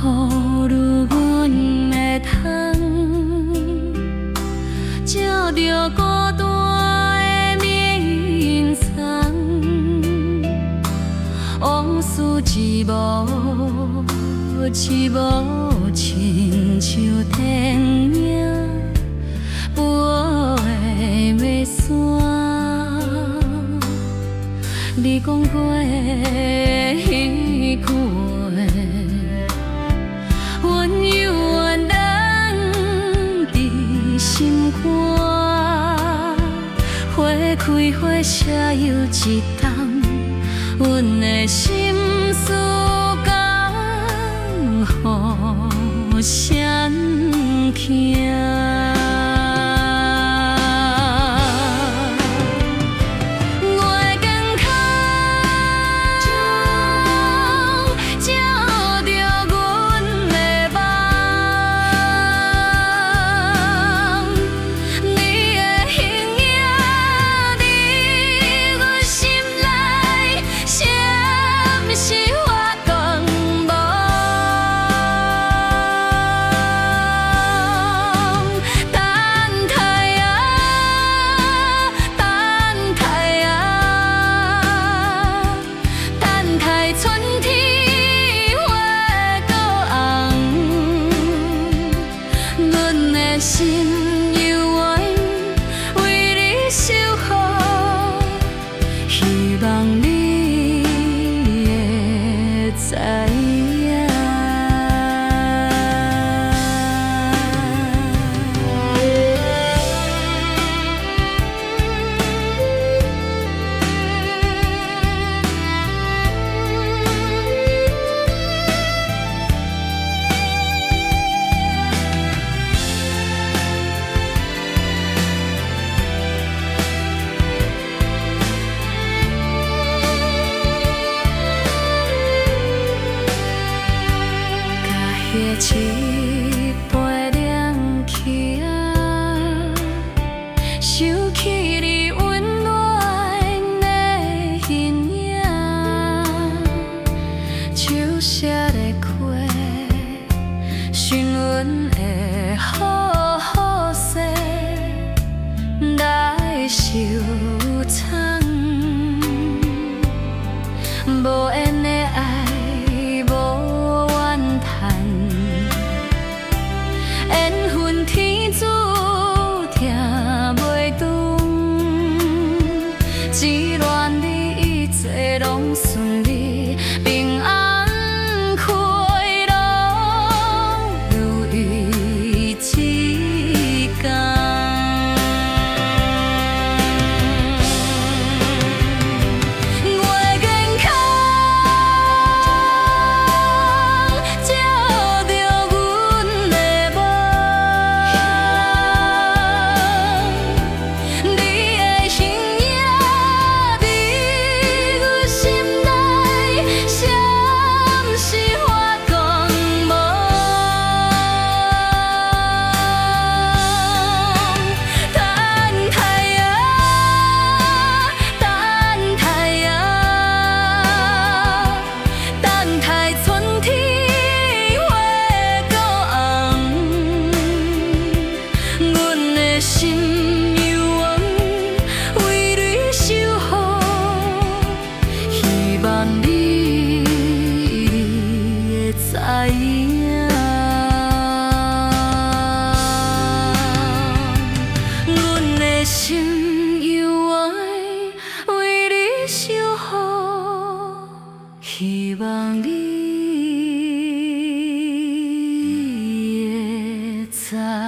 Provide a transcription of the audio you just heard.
雨如阮的窗，照着孤单的面苍，往事一幕一幕，亲像电影飞的要线。你讲过彼过，阮犹原藏伫心肝。花开花谢又一冬，阮的心事讲互谁听？心犹原为你守护，希望你会知影。一杯凉气啊，想起你温暖的形影，手写的花，寻阮的好好势来收藏，无缘的爱。缘分天注定袂长，只愿你一切拢顺利，平安快乐，如意之天。心犹原为你守护，希望你会知影。阮的心犹原为你守护，希望你会知。